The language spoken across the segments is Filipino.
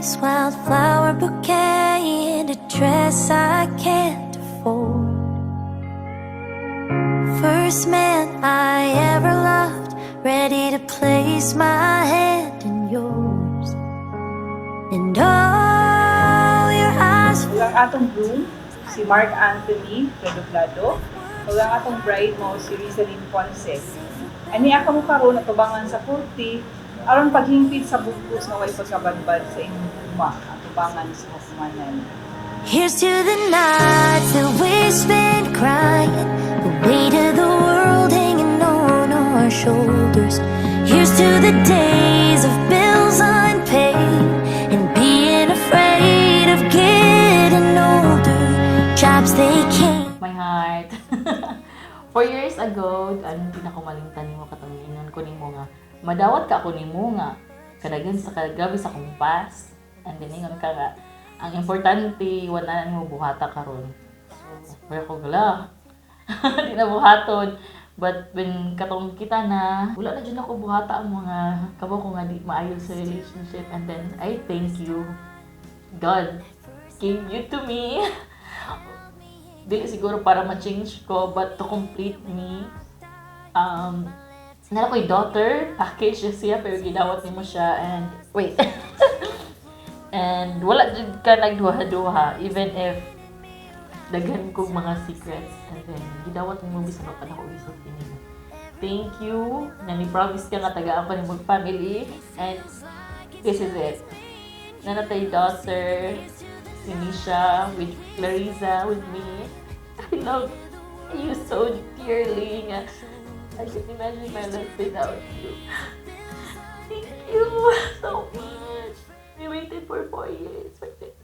this wildflower bouquet and a dress I can't afford. First man I ever loved, ready to place my hand in yours. And all your eyes. Ang atong groom, si Mark Anthony Redoblado. Ug ang atong bride mo, si Rizalyn Ponce. Ani ako mo karon atubangan sa kurti aron paghingpit sa bugkos nga way pagkabanbad sa inyong guma atubangan sa hukumanan. Here's to the nights that we spent crying, the weight of the world hanging on our shoulders. Here's to the days of bills unpaid and being afraid of getting older. Jobs they came. My heart. 4 years ago, anong pinakamalingtan mo katanginan ko nimo nga madawat ka ako nimo nga kadagan sa grabe sa kong past and then ingon ka nga ang importante wala mo buhata karon. So, wala ko gala. Di na buhaton. But when katong kita na, wala na dyan ako buhata ang mga kabaw ko nga di maayos sa relationship and then I thank you. God gave you to me. Dili siguro para ma-change ko, but to complete me. Nala ko'y daughter, package siya, pero ginawat mo siya, and wait. And wala dyan ka nagduha-duha, even if daghan kong mga secrets, and then ginawat mo bisano ka na ko isot mo. Thank you, na ni-promise ka nga tagaan pa ni mag-family, and this is it. Nanatay daughter, si Nisha, with Clarissa, with me. I love you so dearly. I can't imagine my life without you. Thank you so much. We waited for 4 years for this.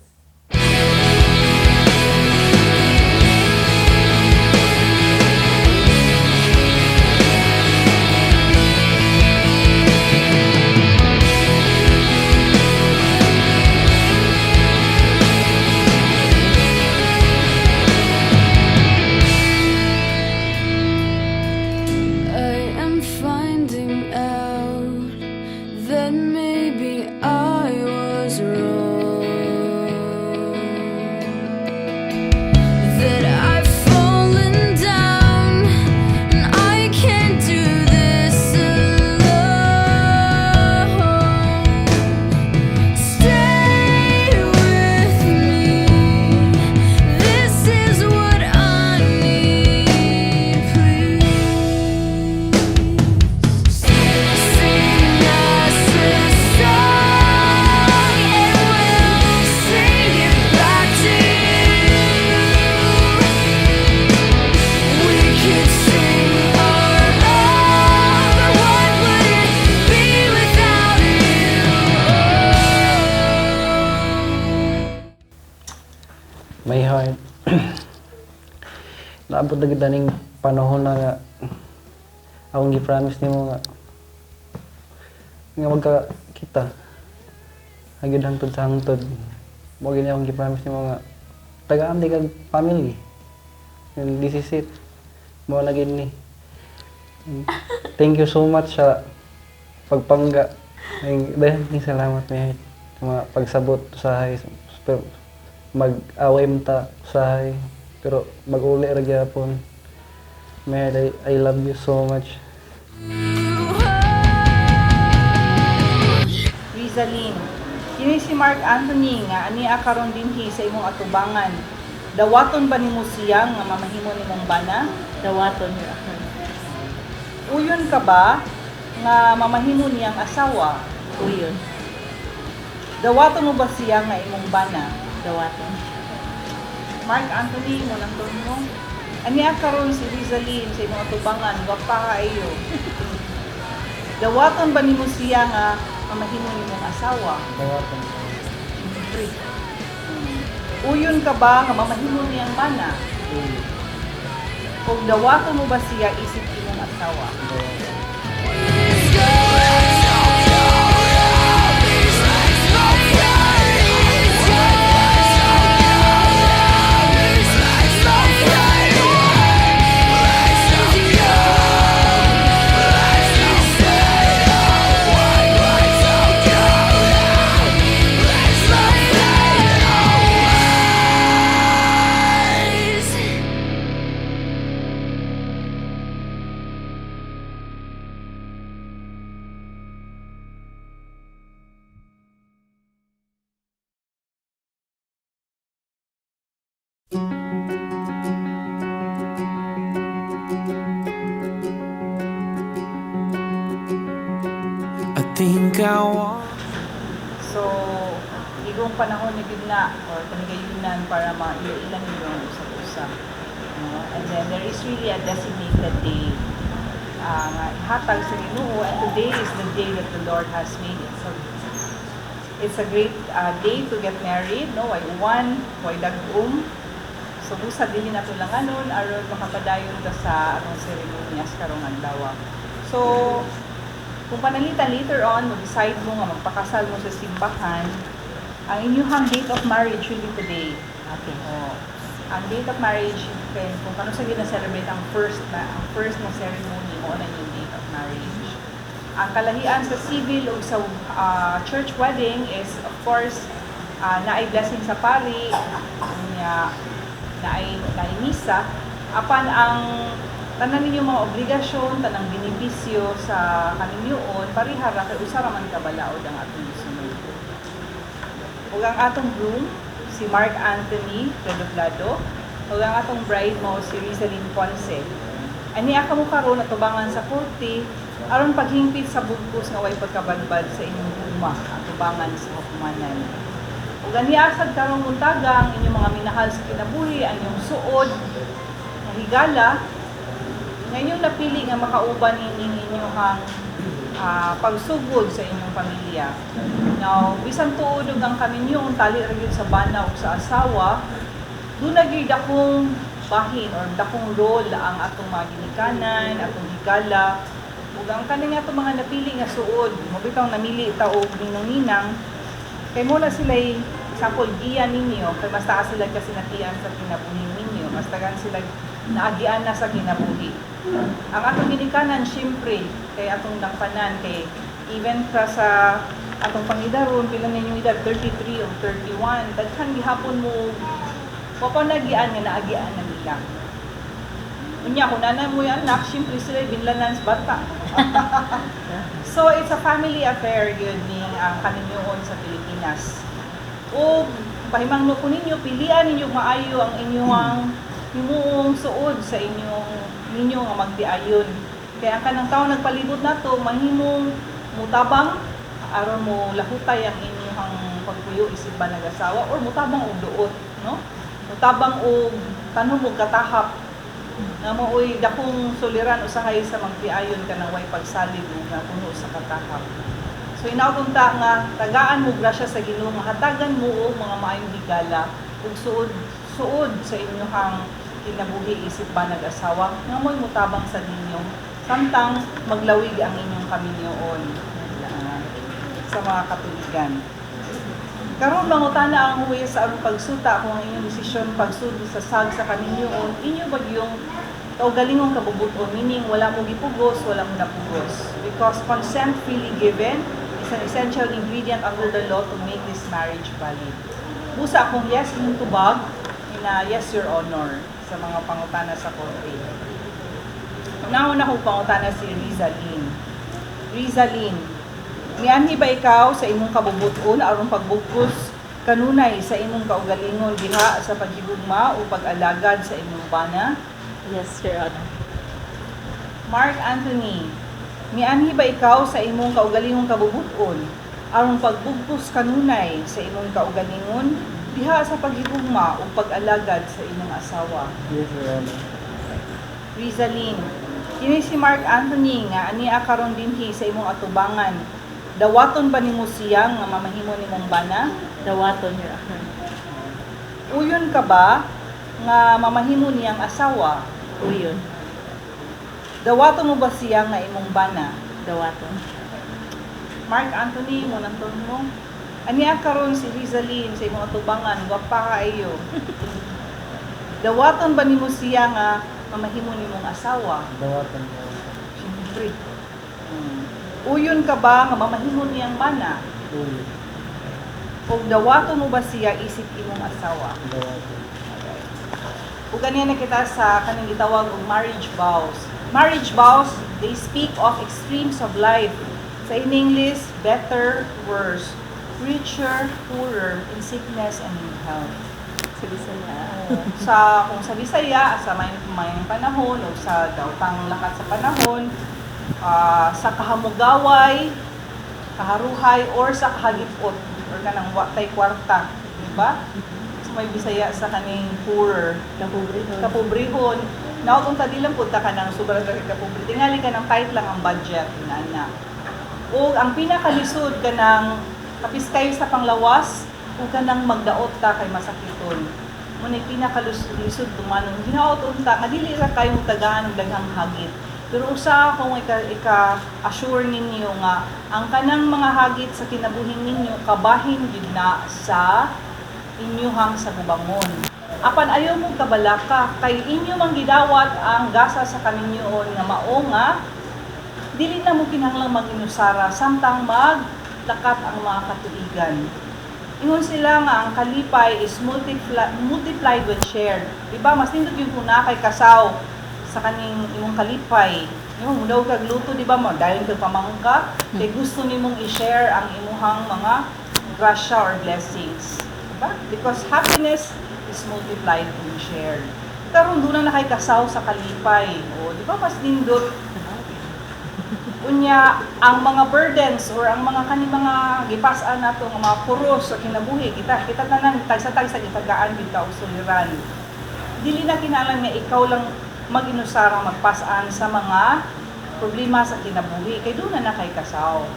My heart. Naabot na kita ning panahon na nga akong gi-promise nimo nga magka-kita. Hagid hangtod sa hangtod. Mo gini akong gi-promise nimo nga tagaan di kag family. And this is it. Mo na gid ni. Thank you so much sa pagpangga. Daghang salamat mi sa mga pagsabot sa mag-away mo ta usahay pero mag-uli ra gyapon. May I love you so much. Rizalyn, kini si Mark Anthony nga ani karon dinhi sa imong atubangan. Dawaton ba nimo siya nga mamahimo nimong bana? Dawaton niya ako. Uyon ka ba nga mamahimo niyang asawa? Uyon. Dawaton mo ba siya nga imong bana? Dawaton. Mark Anthony, mo lang doon mo. Ani karon si Rizalyn sa imong atubangan, wapa kayo. Dawaton ba nimo siya nga mamahimo nimong asawa? Dawaton. Uyon ka ba nga mamahimo niyang bana? Kung dawaton mo ba siya isip imong asawa? think I want. So, igong panahon ni gina or panigayunan para mailan ninyo ang usap-usap. And then there is really a designated day nga ihatag sa Ginoo, and today is the day that the Lord has made. It's a great day to get married, no? Way uwan, way dagum. So busa dili na to langanon aron makapadayon ta sa atong seremonyas karong adlaw. So kung panalitan later on, mag-decide mo nga magpakasal mo sa simbahan, ang inyong date of marriage will be today. Okay. Ang date of marriage, kung kano sa gina-celebrate ang first na ceremony mo na yung date of marriage. Ang kalahian sa civil o sa church wedding is, of course, naay blessing sa pari, naay misa, apan ang tanan ninyo mga obligasyon, tanang benepisyo sa kaninyoon, parihara kay usara man kabalaod ang atong gisunod. Ug ang atong groom, si Mark Anthony Redoblado, ug ang atong bride mo si Rizalyn Ponce. Ani aka mo karon atubangan sa korte aron paghingpit sa bugkos nga way pagkabalbad sa inyong gugma, atubangan sa hukumanan. Ug ani asad karong untaga ang inyong mga minahal sa kinabuhi, ang inyong suod nga higala nga inyong napili nga makauban ining inyong pagsugod sa inyong pamilya. Now, bisan tuod ang kaminyong tali ra gyud sa bana ug sa asawa, doon na gyud akong bahin or dakong role ang atong mga ginikanan, atong higala, ug ang kaning atong mga napili nga suod, mabitaw namili ta og ninong-ninang, kay mo na sila'y example giya ninyo, kay mas taas sila kasi natian sa kinabuhi ninyo, mas tagan sila naagian na sa kinabuhi. Ang atong ginikanan, syempre, kay atong nangpanan, kay even sa atong pangidaron, pila ninyong edad, 33 o 31, daghan gihapon mo, papanagian nga naagian na nila. Unya, kung nanay mo yan, anak, syempre sila binlanan sa bata. So, it's a family affair yun ni kaninyoon sa Pilipinas. O, pahimangno ko ninyo, pilian ninyo maayo ang inyong himuong suod sa ninyo nga magdiayon. Kaya ang kanang tao nagpalibot na to, mahimong mutabang, aron mo lahutay ang inyong pagpuyo isip ba nag-asawa, or mutabang og duot, no? Mutabang og tanong mo katahap, nga mooy dakong suliran usahay sa magdiayon ka ng way pagsalig nga puno sa katahap. So inautunta nga tagaan mo grasya sa Ginoo nga hatagan mo og mga maayong higala ug suod sa inyong kinabuhi isip ba nag-asawa nga mo'y mutabang sa ninyo samtang maglawig ang inyong kaminyoon sa mga katuligan. Karon mangutana ang huwes sa arong pagsuta kung ang inyong desisyon pagsudi sa sag sa kaminyoon, inyo ba yung kaugalingong kabubuton, meaning wala mo gipugos, wala mo napugos. Because consent freely given is an essential ingredient under the law to make this marriage valid. Busa akong yes, inyong tubag, na yes, your honor, sa mga pangutana sa korte. Unahon akong pangutana si Rizalyn. Rizalyn, mianhi ba ikaw sa imong kabubuton aron pagbugkos kanunay sa imong kaugalingon diha sa paghigugma o pag-alagad sa imong bana? Yes, Your Honor. Mark Anthony, mianhi ba ikaw sa imong kaugalingong kabubuton aron pagbugkos kanunay sa imong kaugalingon diha sa paghigugma o pag-alagad sa imong asawa? Yes, Your Honor. Rizalyn, kini si Mark Anthony nga ania karon dinhi sa imong atubangan. Dawaton ba nimo siya nga mamahimo nimong bana? Dawaton, Your Honor. Uyon ka ba nga mamahimo niyang asawa? Uyon. Dawaton mo ba siya nga imong bana? Dawaton. Mark Anthony, mo nang mo. Ania karon si Rizalyn sa imong atubangan, gwapa kaayo. Dawaton ba nimo siya nga mamahimo nimong asawa? Dawatan. Siyempre. Uyon ka ba nga mamahimo niyang bana? Uy. O dawaton mo ba siya isip imong asawa? Dawatan. Ug ganyan na kita sa kanang gitawag og marriage vows. Marriage vows, they speak of extremes of life. Sa in English, better, worse, richer, poorer, in sickness and in health. Sige sila. Kung sa Bisaya, sa may panahon o sa daotang lakat sa panahon, sa kahamugaway, kaharuhay or sa kahagipot or kanang watay kwarta, di ba? So may Bisaya sa kaning poor, kapobrehon. Now kung tadi lang punta ka ng sobrang kapobre, tingali ka ng kahit lang ang budget inana. O ang pinakalisod ka ng kapis kayo sa panglawas, o ka nang magdaot ta kay masakiton. Muna pinakalisod tumanong ginaot unta nga dili ra kayo tagaan ng daghang hagit. Pero usa kung ika-assure ninyo nga ang kanang mga hagit sa kinabuhi ninyo kabahin gid na sa inyuhang sa gubangon. Apan ayaw mo kabalaka kay inyo mang gidawat ang gasa sa kaninyoon nga mao nga dili na mo kinahanglang mag-inusara samtang maglakat ang mga katuigan. Ingon sila nga ang kalipay is multiplied when shared. Diba? Mas nindot yung kuna kay kasaw sa kaning imong kalipay. Yung daw kag luto, diba? Dahil kag pamangka, kay gusto nimong i-share ang imuhang mga grasya or blessings. Diba? Because happiness is multiplied when shared. Karon doon na kay kasaw sa kalipay. O, diba? Mas nindot unya ang mga burdens or ang mga mga gipas-an nato nga mga puros sa kinabuhi kita tanan tagsa-tagsa gitagaan kita og suliran. Dili na kinahanglan nga ikaw lang mag-inusara magpas-an sa mga problema sa kinabuhi kay doon na kay kasaw.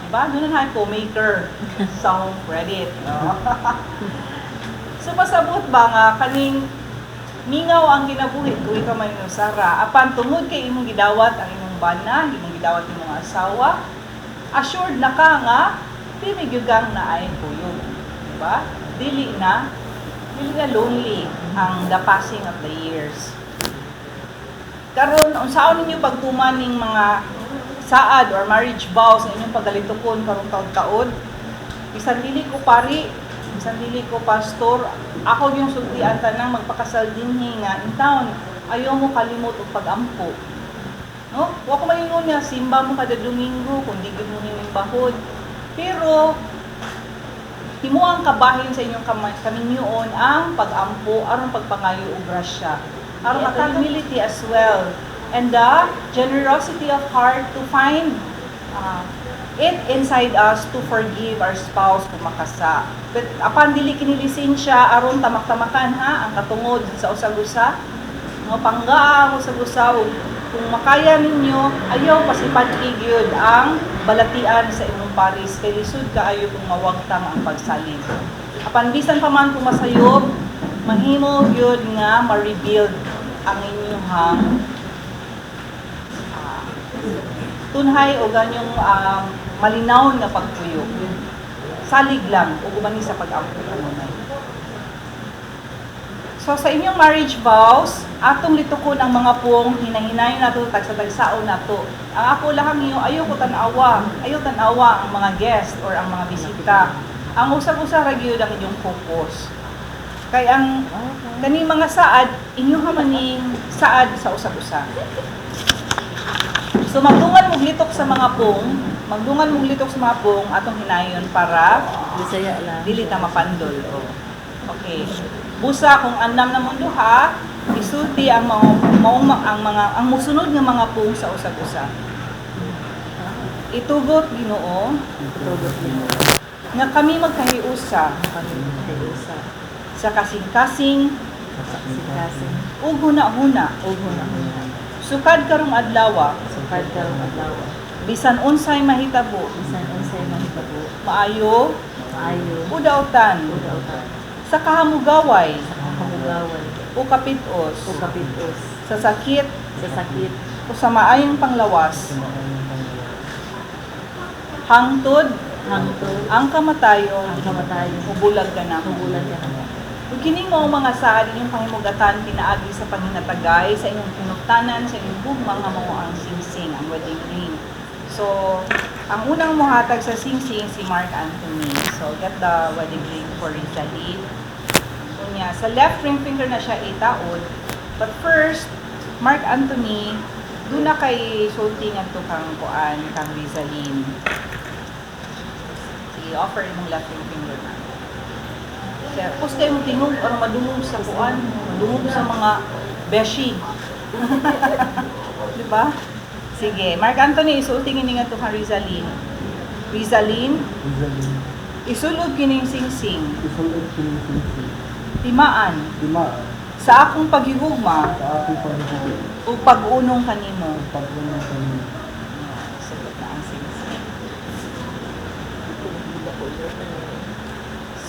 Diba? Doon na kay co-maker sa home credit. No? So pasabot ba nga kaning mingaw ang kinabuhi kung ikaw may inusara apan tungod kay imong gidawat ang imong bana, imong gidawat imong asawa, assured na ka nga pimigyugang na ay kuyog. Diba? Dili na lonely ang the passing of the years. Karon unsaon ninyo pagtuman ning mga saad or marriage vows sa inyong pagalitukon karong taud-taud? Bisan dili ko pari, bisan dili ko pastor, ako yung sultian tanang magpakasal dinhi nga in town ayaw mo kalimot og pag-ampo. No? Wa ko maingon nga simba mo kada Domingo kung di gid mo himimbahod. Pero himuang kabahin sa inyong kaminyoon ang pag-ampo aron pagpangayo og grasya. Aron humility as well and the generosity of heart to find it inside us to forgive our spouse kung makasa. But apan dili kini lisensya aron tamak-tamakan ha ang katungod sa usag-usa. Nga pangga ang usag-usa kung makaya ninyo, ayaw pasipad-ig yun ang balatian sa imong paris. Kay lisod ka ayaw kung mawagtang ang pagsalin. Apan bisan pa man kung masayop, mahimo yun nga ma-rebuild ang inyong tunhay o ganyong malinaw nga pagpuyo. Salig lang o gumani sa pag-ampo kanunay. So sa inyong marriage vows, atong litukon ang mga pong hinahinayon nato tagsa-tagsaon nato. Ang ako lang niyo ayo ko tan-awa ang mga guest or ang mga bisita. Ang usag-usa ra gyud ang inyong focus. Kay ang kani mga saad inyo maning saad sa usag-usa. So magdungan mog litok sa mga pong, atong hinayon para Bisaya lang. dili ta mapandol. Okay. Busa kung andam na mong duha, isulti ang ang musunod nga mga pung sa usag-usa. Itugot Ginoo nga kami magkahiusa sa kasing-kasing ug huna-huna sukad karong adlaw bisan unsay mahitabo maayo o daotan sa kahamugaway o kapitos sa sakit o sa maayong panglawas hangtod ang kamatayon o bulag ka na ug kining mao mga saad inyong pahimugatan pinaagi sa panghinatagay sa inyong pinugtanan sa inyong gugma nga mao ang singsing ang wedding ring. So ang unang muhatag sa singsing si Mark Anthony. So get the wedding ring for Rizalin. Unya sa left ring finger na siya itaod. But first Mark Anthony do na kay sulting adto kang kuan kang Rizalin. Sige, offer imong left ring finger na. Kaya, pus kayo tingog, ano madungog sa kuan, madungog sa mga beshi. Diba? Sige, Mark Anthony, isultingin nga ito kang Rizalin. Rizalin, Rizalin, isulod kining singsing, isulod kinisisi, timaan, timaan, sa akong paghigugma sa aking pagbubuti, o pag-unong kanimo. pagpunong kanina. Sulod na ang singsing.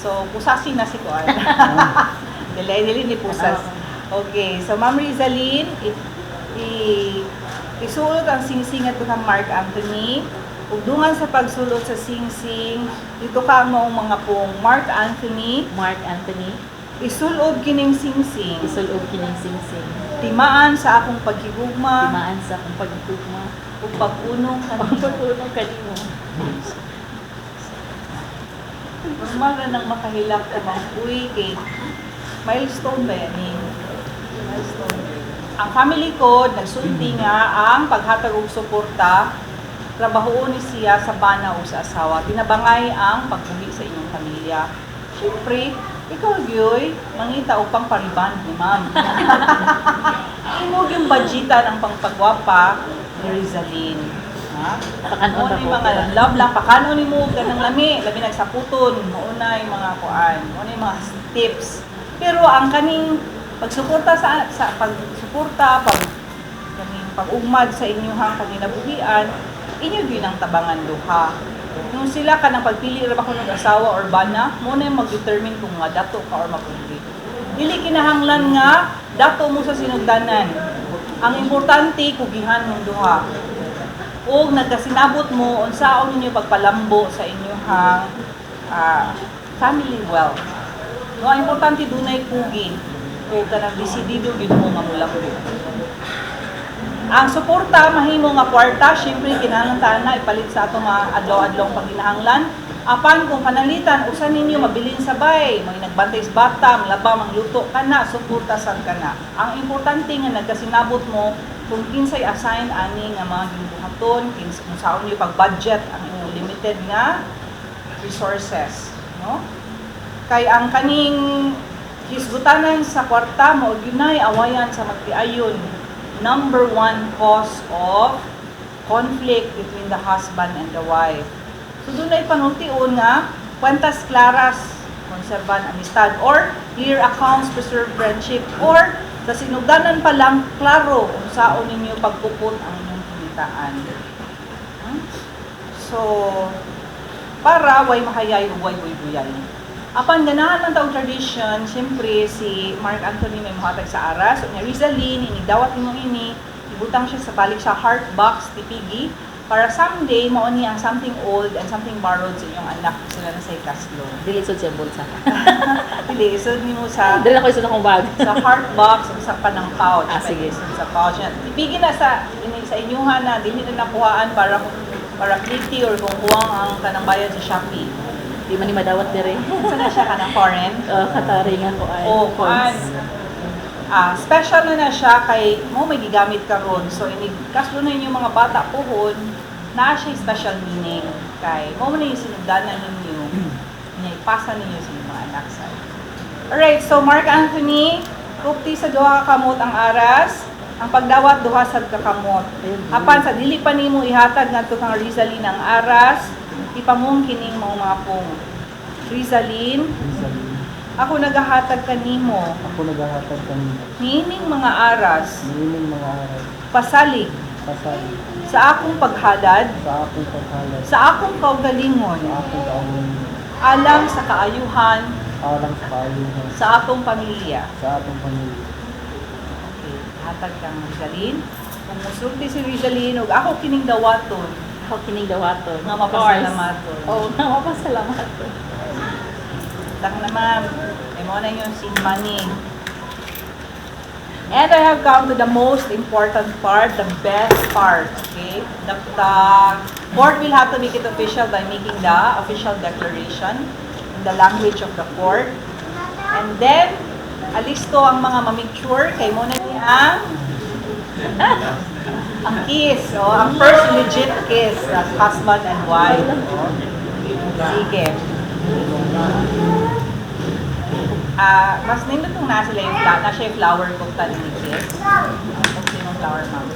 So, pusasin na si Kuan. Dili ni pusas. Okay, so Ma'am Rizalin, isulod ang singsing at kang Mark Anthony. Ugdungan sa pagsulod sa singsing, dito ka ang maong mga pong Mark Anthony, Mark Anthony, isulod kining singsing, isulog kining singsing. timaan sa akong paghigugma, Timaan sa akong pagtugma. ug pag-unong kanimo. Pagtulong kanimo. Normal na nang makahilak ka uy kay milestone ba yan eh? Milestone. Ang family ko, nagsulti nga ang paghatag og suporta, trabahoon ni siya sa bana o sa asawa. Pinabangay ang pagbuhi sa inyong pamilya. Siyempre, ikaw Gyoy, mangita upang pariban ni ma'am. Imog yung budgetan ang pangpagwapa ni Rizalin. Ha? Pakanon Muna yung mga love lang, pakano ni mo ganang lami nagsaputon, muna yung mga kuan, muna yung mga tips. Pero ang kaning pagsuporta sa pagsuporta, kaning pag-ugmad sa inyong kaginabuhian, inyo gyud ang tabangan duha. Nung sila ka nang pagpili ra ba ko ng asawa or bana, muna yung mag-determine kung nga dato ka or mapili. Dili kinahanglan nga dato mo sa sinugdanan. Ang importante kugihan mong duha. O nagkasinabot mo unsaon ninyo pagpalambo sa inyong family wealth. No, ang importante dunay kugi o kanang desidido gyud mo nga mulambo. Ang suporta mahimo nga kwarta, syempre kinahanglan na ipalit sa ato mga adlaw-adlaw pagkinahanglan. Apan kung panalitan usa ninyo mabilin sabay, may nagbantay sa bata, malaba mangluto kana, suporta sad kana. Ang importante nga nagkasinabot mo kung kinsay assign ani nga mga gibuhaton, kung saan niyo pag-budget ang inyong limited nga resources, no? Kay ang kaning hisgutanan sa kwarta mo ginay awayan sa magtiayon. Number one cause of conflict between the husband and the wife. So doon ay panultiun nga cuentas claras conservan amistad or clear accounts preserve friendship or sa sinugdanan pa lang klaro kung saan ninyo pagpuput ang inyong kinitaan. So para way mahayay ug way buyay. Apan ganahan man taong tradition, siyempre si Mark Anthony may muhatag sa aras, o ni Rizalin, inigdawat mo ini, ibutang siya sa balik sa heart box, tipigi, para someday, mauni ang something old and something borrowed sa inyong anak, sila na sa ikaslo. Dili sud siya bulsa. Dili, isod mo sa Dili ko isud akong bag. sa heart box, o sa panang pouch. Ah, sige. Sa pouch. Tipigi na sa inyuhan na, dili na nakuhaan para pretty or kung kuwang ang kanang bayad sa Shopee. Di man ni madawat dire. Saan na siya kanang foreign? Kataringan ko ay. O, kuan. Special na siya kay mo may gigamit karon. So ini kaslo na yung mga bata pohon na siya special meaning kay mo na yung sinugdanan ninyo. Niya ipasa ninyo sa inyong mga anak sa. Alright, so Mark Anthony, kupti sa duha ka kamot ang aras, ang pagdawat duha sad ka kamot. Apan sa dili pa nimo ihatag ngadto kang Rizalin ang aras, ipamong kining mga pong Rizalin, Rizalin, ako nagahatag kanimo. ako naghahatag kanina. Nining mga aras, Niining mga aral, pasalig kasal, sa akong paghalad, sa akong paghalad, sa akong kaugalingon, sa akong kaawin, alang sa kaayuhan alang sa kaayuhan, sa atong pamilya. sa atong pamilya. Okay, hatag kang Rizalin. Kung musulti si Rizalin, ug ako kining dawaton, Ako kining dawaton. nga mapasalamaton. Oo, nga mapasalamat. Tak na ma'am, ay mo na yung seed money. And I have come to the most important part, the best part, okay? The court will have to make it official by making the official declaration in the language of the court. And then, alisto ang mga ma-make sure, kay mo na niya ang kiss, ang first legit kiss as husband and wife. Sige. Mas nindot kung na sila yung siya yung flower cook tali ni kiss. Kung sinong flower ma'am.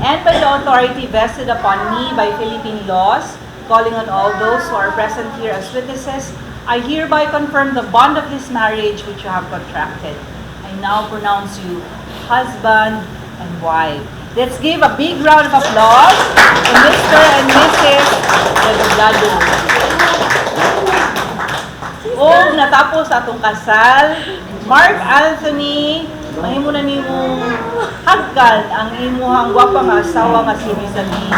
and by the authority vested upon me by Philippine laws, calling on all those who are present here as witnesses, I hereby confirm the bond of this marriage which you have contracted. I now pronounce you husband and wife. Let's give a big round of applause to Mr. and Mrs. Redoblado. O natapos atong kasal, Mark Anthony, mahimo na nimo hagkan ang imuhang gwapa nga asawa nga si Rizalyn.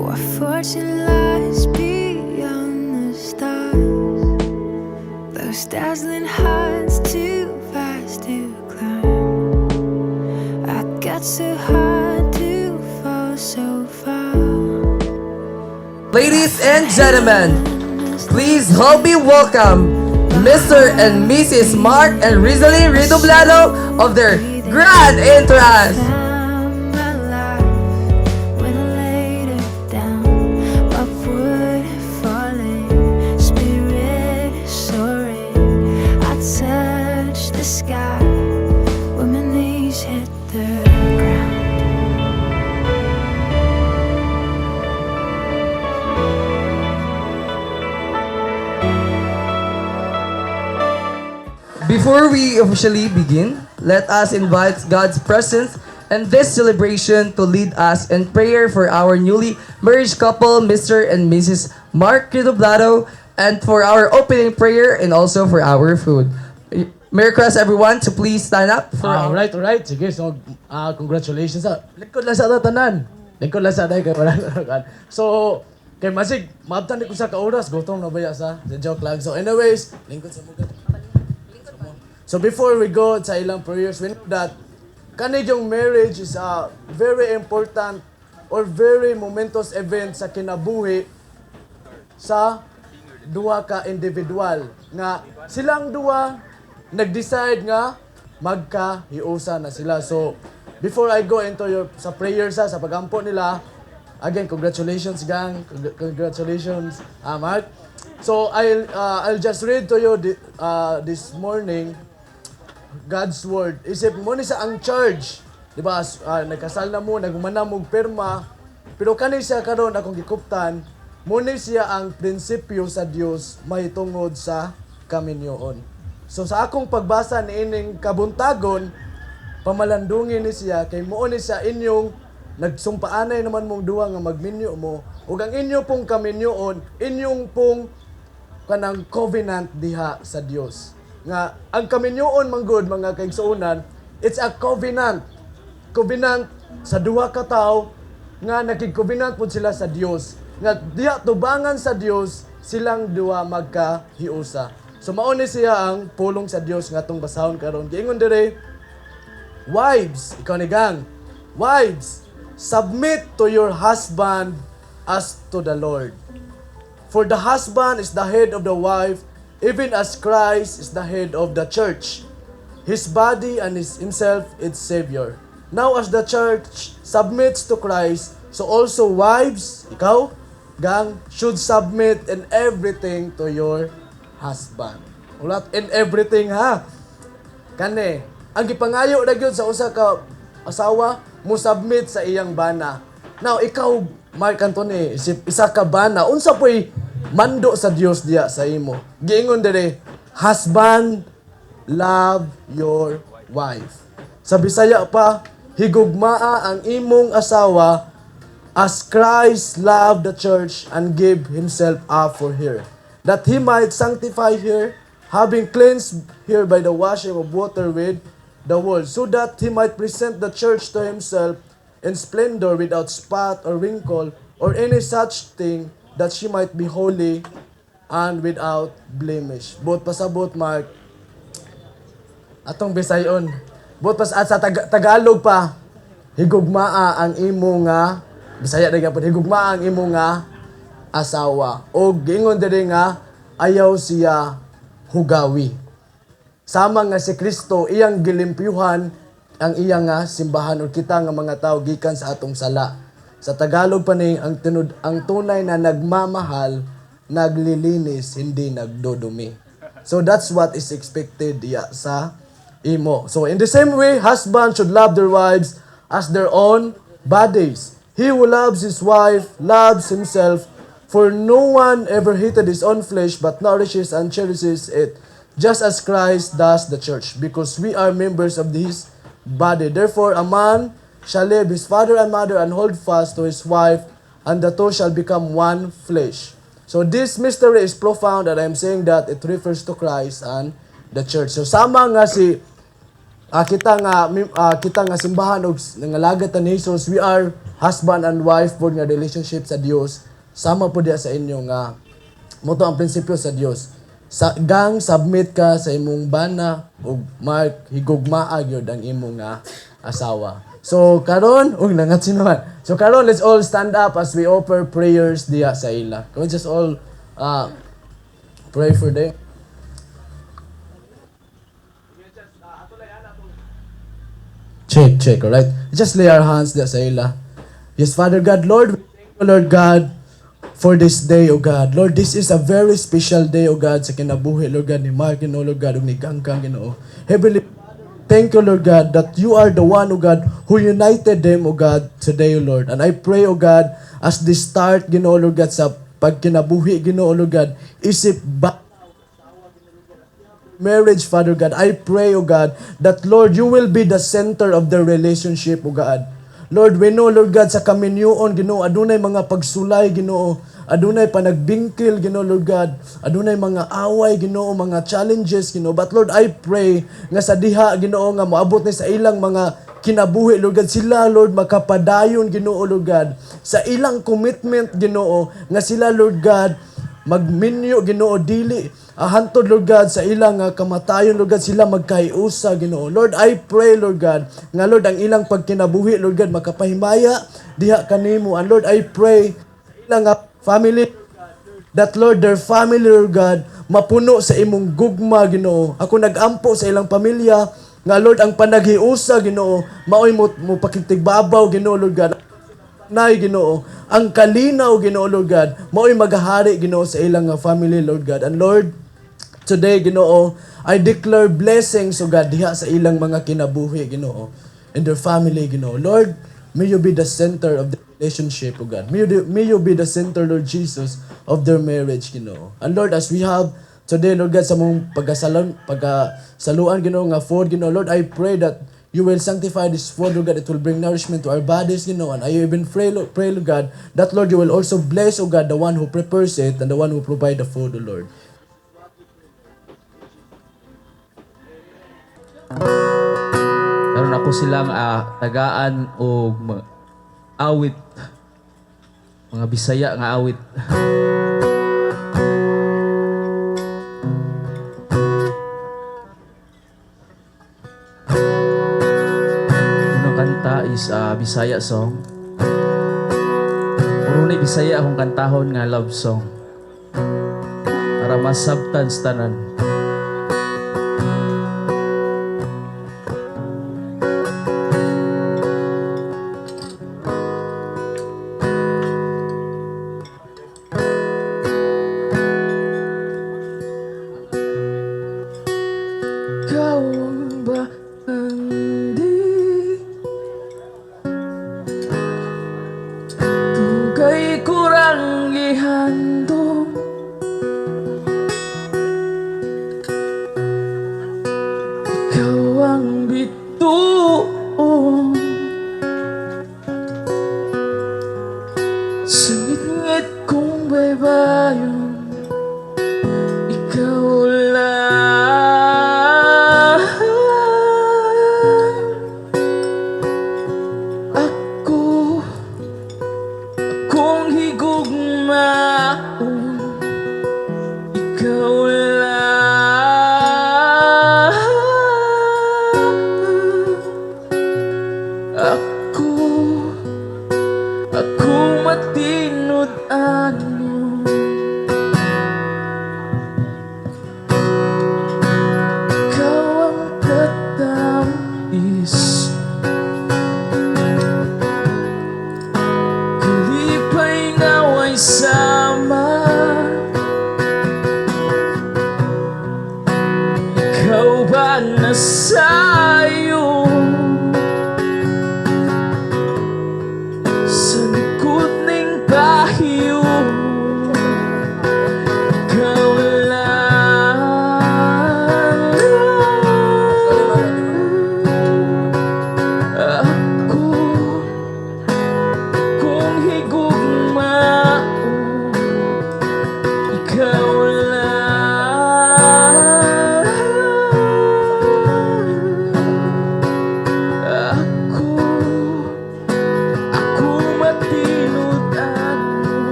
What fortune lies beyond the stars? Those dazzling heights too fast to climb. I got so high to fall so far. Ladies and gentlemen, please help me welcome Mr. and Mrs. Mark and Rizalyn Redoblado of their grand entrance. Found my life when I laid it down. Upward falling, spirit soaring. I touched the sky when my knees hit the ground. Before we officially begin, let us invite God's presence and this celebration to lead us in prayer for our newly married couple, Mr. and Mrs. Mark Redoblado, and for our opening prayer and also for our food. May I request everyone to please stand up for our... Alright. Sige, so congratulations sa lingkod lang sa tanan. Lingkod lang sa day kay wala. So, kay masig maabtan ko sa kauras, gutom na baya sa joke lang. So anyways, lingkod sa mga. So before we go sa ilang prayers, we know that kaniyong marriage is a very important or very momentous event sa kinabuhi sa duha ka individual nga silang duha nag-decide nga magkahiusa na sila. So before I go into your sa prayers sa pagampo nila, again congratulations gang, congratulations Mark. So I'll just read to you this morning God's word. Isip mo ni sa ang church, di ba? Nagkasal na mo, nagumana mo perma, pero kani siya karon akong gikuptan, mo ni siya ang prinsipyo sa Dios mahitungod sa kaminyoon. So sa akong pagbasa ni ining kabuntagon, pamalandungin ni siya kay mo ni siya inyong nagsumpaanay naman mong duha nga magminyo mo ug ang inyo pong kaminyoon, inyong pong kanang covenant diha sa Dios. Nga ang kaminyoon manggod mga kaigsuonan, it's a covenant. Covenant sa duha ka tawo nga nakig-covenant pud sila sa Dios. Nga diha tubangan sa Dios silang duha magkahiusa. So mao ni siya ang pulong sa Dios nga atong basahon karon. Giingon dire, wives, ikaw ni gang. Wives, submit to your husband as to the Lord. For the husband is the head of the wife, even as Christ is the head of the church, his body and himself its Savior. Now as the church submits to Christ, so also wives, ikaw, gang, should submit in everything to your husband. Ulat, in everything ha. Kani, ang gipangayo na gyud sa usa ka asawa, mo submit sa iyang bana. Now, ikaw, Mark Anthony, isa ka bana, unsa po'y mando sa Dios diya sa imo. Giingon dire, husband, love your wife. Sa Bisaya pa, higugmaa ang imong asawa as Christ loved the church and gave himself up for her, that he might sanctify her, having cleansed her by the washing of water with the word, so that he might present the church to himself in splendor, without spot or wrinkle or any such thing, that she might be holy and without blemish. Buot pasabot, Mark. Atong Bisayon. Buot pas at sa Tagalog pa, higugmaa ang imo nga, Bisaya rin po, higugmaa ang imo nga asawa. O giingon diri nga, ayaw siya hugawi. Sama nga si Kristo, iyang gilimpyuhan ang iyang nga simbahan o kita nga mga tao gikan sa atong sala. Sa Tagalog pa ni ang tunay na nagmamahal, naglilinis, hindi nagdudumi. So that's what is expected diya sa imo. So in the same way, husbands should love their wives as their own bodies. He who loves his wife loves himself, for no one ever hated his own flesh, but nourishes and cherishes it, just as Christ does the church, because we are members of his body. Therefore, a man shall leave his father and mother and hold fast to his wife, and the two shall become one flesh. So this mystery is profound, and I'm saying that it refers to Christ and the church. So sama nga si kita nga simbahan og nangalagat ni Jesus, we are husband and wife pod nga relationship sa Dios. Sama po diya sa inyo nga moto ang prinsipyo sa Dios. Sa gang submit ka sa imong bana ug mark higugmaa gyud ang imong asawa. So karon nangat sinuman. So karon let's all stand up as we offer prayers diya sa ila. Can we just all pray for them? Check, alright? Just lay our hands there sa ila. Yes, Father God, Lord, we thank you, Lord God, for this day, O God. Lord, this is a very special day, O God, sa kinabuhi, Lord God, ni Mark, Lord God, ni Ganggang, Heavenly Father, thank you, Lord God, that you are the one, O God, who united them, O God, today, O Lord. And I pray, O God, as they start, Lord God, sa pagkinabuhi, Lord God, isip ba marriage, Father God, I pray, O God, that, Lord, you will be the center of their relationship, O God. Lord, we know, Lord God, sa kaminyoon, Ginoo, adunay mga pagsulay, Ginoo, adunay panagbingkil, Ginoo, Lord God, adunay mga away, Ginoo, mga challenges, Ginoo. But, Lord, I pray nga sa diha, Ginoo, nga moabot ni sa ilang mga kinabuhi, Lord God, sila, Lord, makapadayon, Ginoo, Lord God, sa ilang commitment, Ginoo, nga sila, Lord God, magminyo, Ginoo, dili hantod, Lord God, sa ilang kamatayon, Lord God, sila magkaiusa, Ginoo. Lord, I pray, Lord God, nga Lord, ang ilang pagkinabuhi, Lord God, makapahimaya diha kanimo. And Lord, I pray sa ilang family, that Lord, their family, Lord God, mapuno sa imong gugma, Ginoo. Ako nagampo sa ilang pamilya, nga Lord, ang panaghiusa, Ginoo, maoy mo pakintigbabaw, Ginoo, Lord God. Nay, Ginoo, ang kalinaw, Ginoo, Lord God, mao'y maghahari, Ginoo, sa ilang family, Lord God. And Lord, today, Ginoo, I declare blessings, O God, diha sa ilang mga kinabuhi, Ginoo, and their family, Ginoo. Lord, may you be the center of the relationship, O God. May you be the center, Lord Jesus, of their marriage, Ginoo. And Lord, as we have today, Lord God, sa mong pagsaluan, Ginoo, nga food, Ginoo, Lord, I pray that you will sanctify this food, Lord God. It will bring nourishment to our bodies, Ginoo. And I even pray, Lord God, that, Lord, you will also bless, O God, the one who prepares it and the one who provide the food, O Lord. Karon ako silang tagaan o awit, mga Bisaya nga awit. Is Bisaya song. Urunay Bisaya akong kantahon nga love song. Para masabtan sa tanan. Kau ba kurang gihandong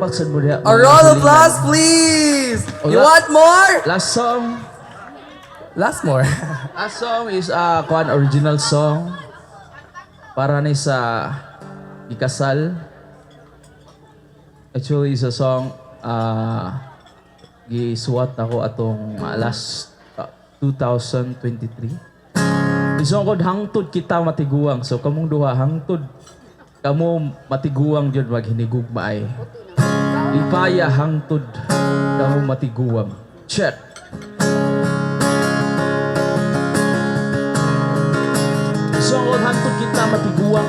What sa mo diha? A round of applause, please! You want more? Last song. Last more. Last song is kuan original song para ni sa ikasal. Actually, is a song gisuwat ako atong last 2023. Isong kod hangtod kita matiguang. So kamong duha hangtod kamo matiguang jud maghinigugma ay. Ipaya hangtod kamo matiguang. Check. Isong kod hangtod kita matiguang.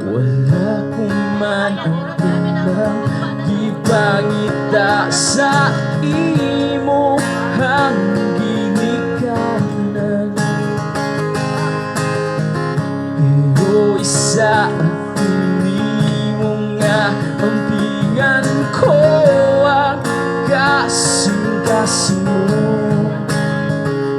Wala kuman ang pinang ipangita sa imo ang ginikanan. Pero isa at hindi mo nga ampingan ko ang kasing-kasing mo.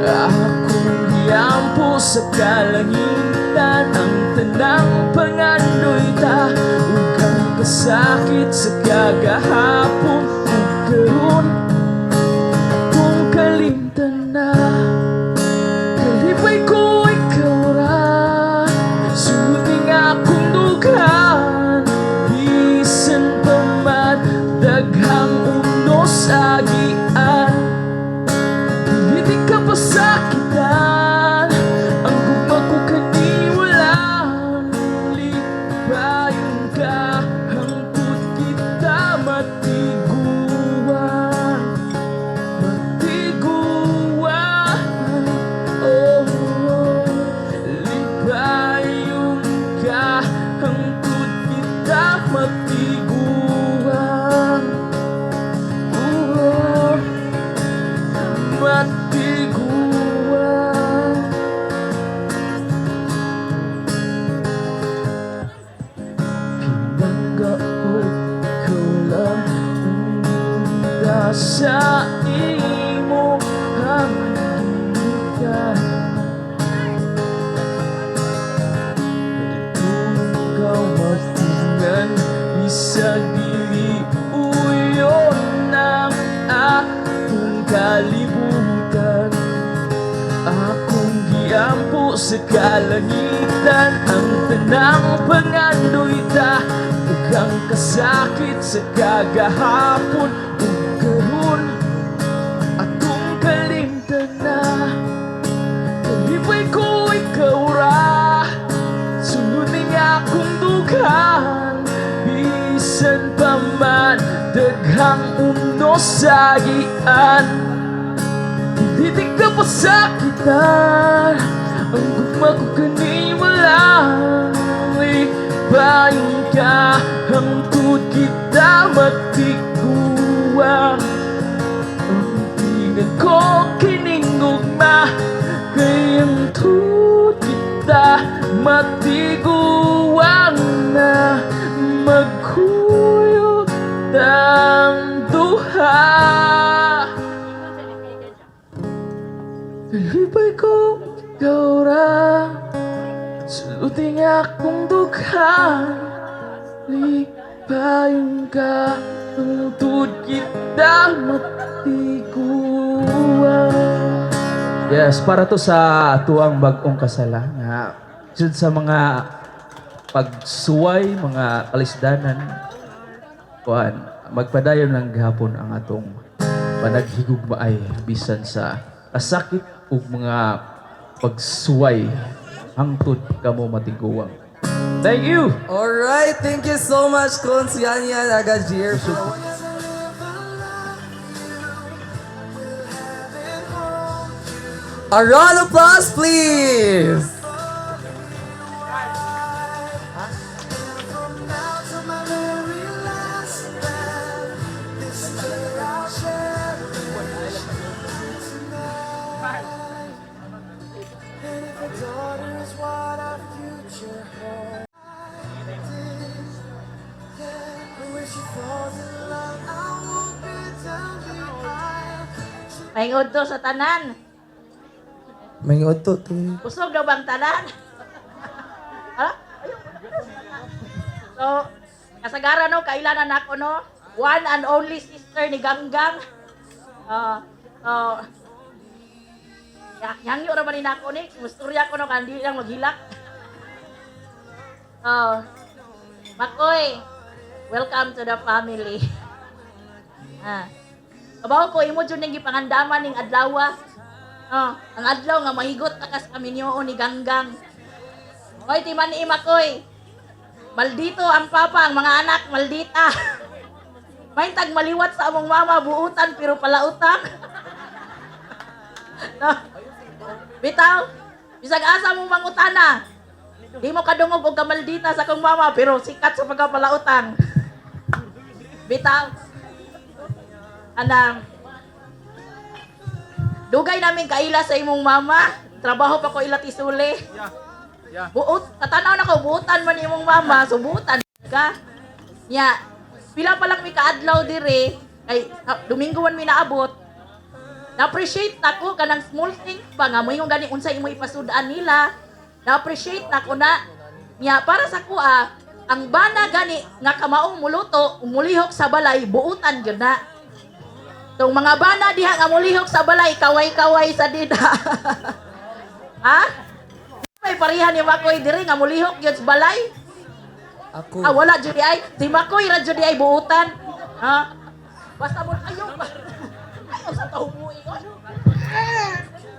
Akong giyampo sa kalangitan ang tanang pangandoy ta. Huwag kang kasakit sa kagahapon. Huwag karoon kung kalimtan na. Kalipay ko ikaw ra. Suting akong dugan. Bisan pa man daghang unos agian. Hindi ka pa sakitan. Ang gugma ko kaniwalang lipayon ka. Hangtod kita matiguan. Matiguan. Oh, lipayon ka. Hangtod kita matiguan. Oh, matiguan. Pinangga ko ikaw lang ang sa imo ang ginikanan. Kung ikaw matingan, isang dili uyon ng akong kalibutan. Akong giampo sa kalangitan ang tanang pangandoy ta. Huwag kang kasakit sa kagahapon. Huwag karoon atong kalimtan na. Kalipay ko ikaw ra. Sunodin akong dughan. Bisan pa man daghang unos sagian. Hindi ka pa sakitan. Ang gugma ko kaniwalang lipayon ka. Hangtod kita matiguang. Ang tingin ko kiningugma. Kayang tut kita matiguang na. Magkuyot ang duha. Kalipay ko ikaw ra. Suluting akong dughan. Lipayon ka. Hangtod kita matiguan. Yes, para to sa tuang bagong kasala nga sud sa mga pagsuway, mga kalisdanan kuan magpadayon lang gihapon ang atong panaghigugmaay bisan sa kasakit ug mga pagsuway hangtod kamo matiguang. Thank you. Alright, thank you so much, Cons Yanyan Agajir. A round of applause, please! Maingod to sa tanan. May to. Usog daw bang tanan? So, kasagaran no, kailanan ako no, one and only sister ni Ganggang. Yang yun naman ako ni, musturya ko no, kandi lang maghilak. Makoy, welcome to the family. Kabaw ko, imo dyan yung gipangandaman ng adlawa. Ang adlaw nga mahigot takas kami niyo ni Ganggang. Oy, timan ni Makoy. Maldito ang papa, ang mga anak, maldita. May tag maliwat sa among mama, buutan pero palautang. No. Bitaw, bisag asa mong mangutana. Di mo kadungog og kamaldita sa kong mama, pero sikat sa pagkapalautang. Bitaw. Anang, dugay namin kaila sa imong mama. Trabaho pa ko ila tisuli. Buot, tatanaw na ko, buutan man imong mama, so buutan ka. Nya, pila pa lang mi kaadlaw dire, ay Domingoan mi naabot. Na-appreciate nako kanang small things pa nga mo yung gani unsay imo ipasudaan nila. Na-appreciate nako na nya para sa kuha, ang bana gani nga kamaong muluto, umulihok sa balay, buutan gyud na. So mga bana diha nga mulihok sa balay, kaway-kaway sa dida. Ha? May parihan ni Makoy diri nga mulihok gyud sa balay. Ako. Wala jud ay. Si Makoy ra jud ay buutan. Ha? Basta mo ayo ba. Ayo sa tawo mo ingon.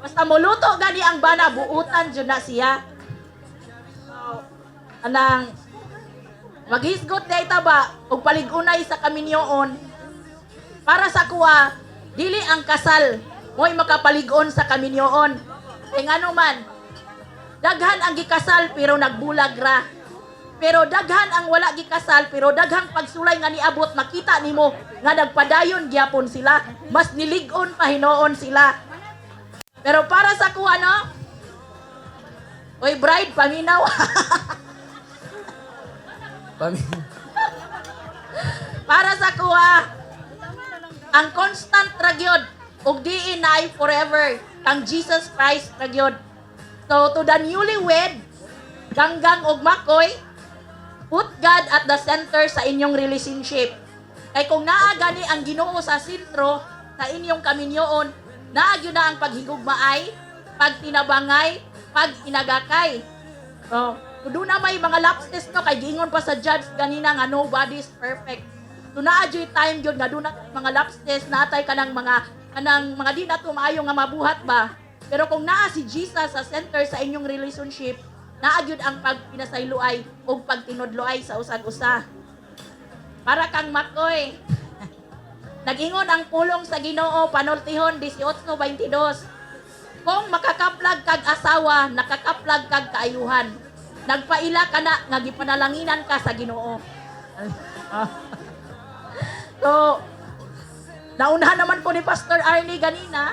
Basta muluto gani ang bana buutan jud na siya. Anang maghisgot day ta ba og paligunay sa kaminyoon. Para sa kuha, dili ang kasal mo'y makapaligon sa kaminyoon. Kay ngano man, daghan ang gikasal pero nagbulag ra. Pero daghan ang wala gikasal pero daghang pagsulay nga niabot makita nimo nga nagpadayon gyapon sila, mas nilig-on pa hinoon sila. Pero para sa kuha no, oy bride paminaw. Para sa kuha, ang constant ragyod ug diin na ay forever kang Jesus Christ ragyod. So to the newlywed, Ganggang ug Makoy, put God at the center sa inyong relationship. Kay kung naa gani ang Ginoo sa sentro sa inyong kaminyoon, naa gyud na ang paghigugmaay, pagtinabangay, pag-inagakay. So, kudo na may mga lapses no kay giingon pa sa judge ganina nga nobody is perfect. So naa gyud time gyud nga duna mga lapses natay kanang mga di na maayo nga mabuhat ba. Pero kung naa si Jesus sa center sa inyong relationship, naa gyud ang pagpinasayloay o pagtinodloay sa usag-usa. Para kang Makoy. Nag-ingon ang pulong sa Ginoo Panultihon 18:22. Kung makakaplag kag asawa, nakakaplag kag kaayuhan. Nagpaila ka na nga gipanalanginan ka sa Ginoo. So, naunahan naman ko ni Pastor Arnie ganina.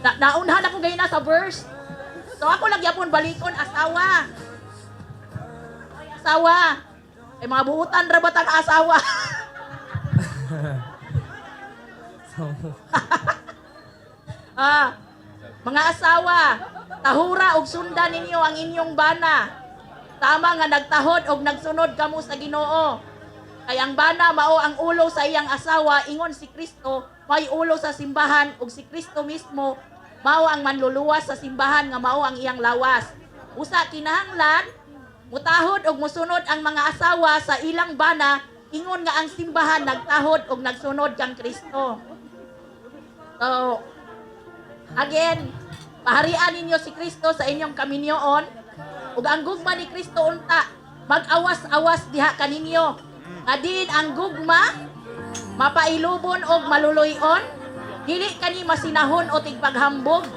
Naunhan ako ganyan sa verse. So ako lang yapon balikon asawa. Asawa. Mga buutan ra ba tang asawa? Mga asawa, tahura og sundan ninyo ang inyong bana. Tama nga nagtahod og nagsunod kamo sa Ginoo. Kay ang bana mao ang ulo sa iyang asawa, ingon si Kristo, may ulo sa simbahan ug si Kristo mismo mao ang manluluwas sa simbahan nga mao ang iyang lawas. Usa kinahanglan mutahod og musunod ang mga asawa sa ilang bana, ingon nga ang simbahan nagtahod og nagsunod kang Kristo. So, again, paharian ninyo si Kristo sa inyong kaminyoon ug ang gugma ni Kristo unta mag-awas-awas diha kaninyo. Adin ang gugma mapailubon og maluluyon, dili kani masinahon o tigpaghambog.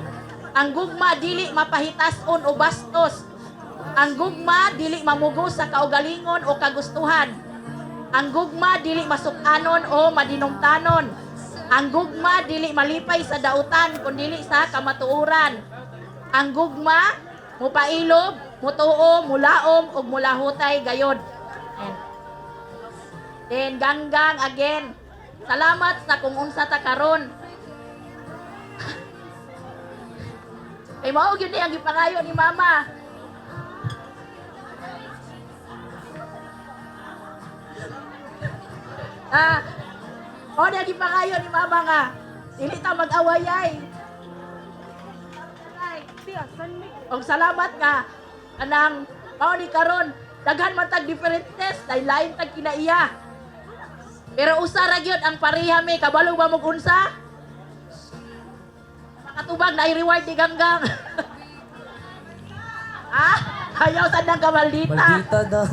Ang gugma dili mapahitason o bastos. Ang gugma dili mamugo sa kaugalingon o kagustuhan. Ang gugma dili masukanon o madinungtanon. Ang gugma dili malipay sa dautan kundi sa kamatuoran. Ang gugma mupailob, mutuo, mulaom ug mulahutay gayod. Then Ganggang again. Salamat sa kung unsa ta karon. Kay mao gyud ni ang gipangayo ni mama. Mao ni ang gipangayo ni mama nga. Dili ta mag-awayay. Og salamat ka anang mao ni karon daghan man tag different test dahil lain tag kinaiya. Pero usa ra gyud ang pareha mi kabalo ba mo unsa? Makatubag na i-reward ni Ganggang. Ayaw sad nang kamaldita. Maldita daw.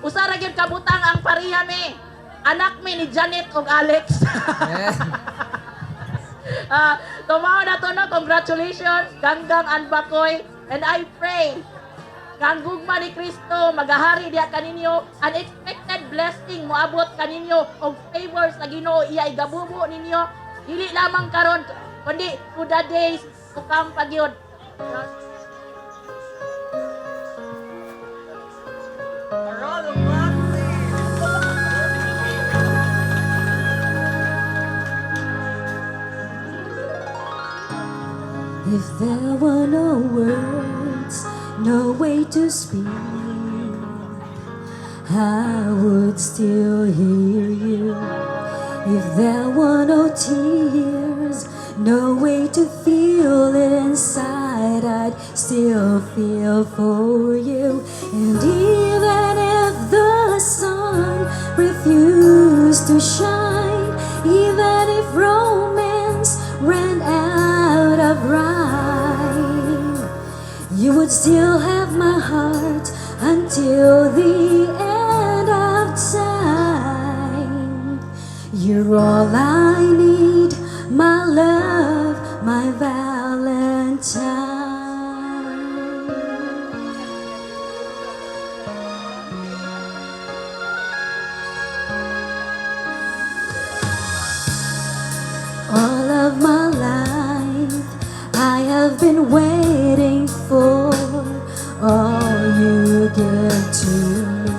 Usa ra gyud kabutang ang pareha mi. Anak mi ni Janet ug Alex. Tumao na to no, congratulations Ganggang and Bakoy, and I pray kang gugma ni Kristo magahari diha kaninyo, unexpected blessing moabot kaninyo og favors sa Ginoo iya igabubo ninyo dili lamang karon kundi to the days to come pagyud. If there were no words, no way to speak, I would still hear you. If there were no tears, no way to feel inside, I'd still feel for you. And even if the sun refused to shine, even if romance ran out of rhyme, you would still have my heart until the end of time. You're all I need, my love, my Valentine. All of my life I have been waiting for all you give to me.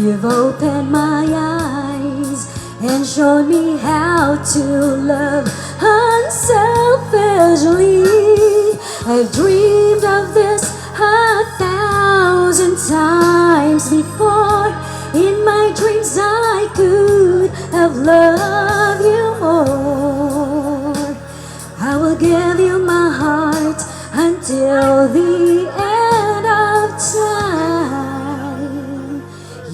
You've opened my eyes and shown me how to love unselfishly. I've dreamed of this 1,000 times before. In my dreams I could have loved you more. I will give you my heart until the end of time.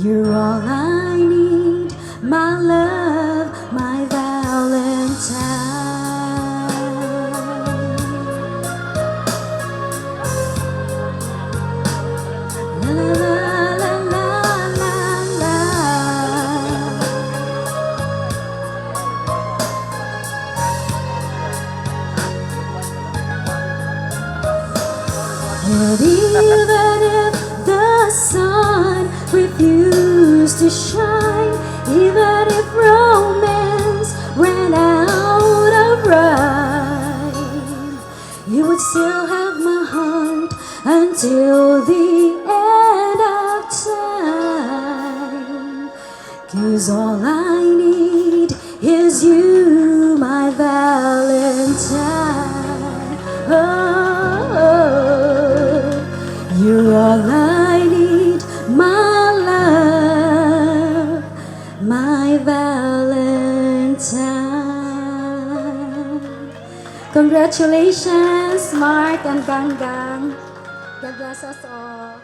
You're all I need, my love, my Valentine. La la la la la la la. And even if the sun refused to shine, even if romance ran out of rhyme, you would still have my heart until the end of time. 'Cause all I need is you, my Valentine. You're all I need, my love, my Valentine. Congratulations, Mark and Ganggang. God bless us all.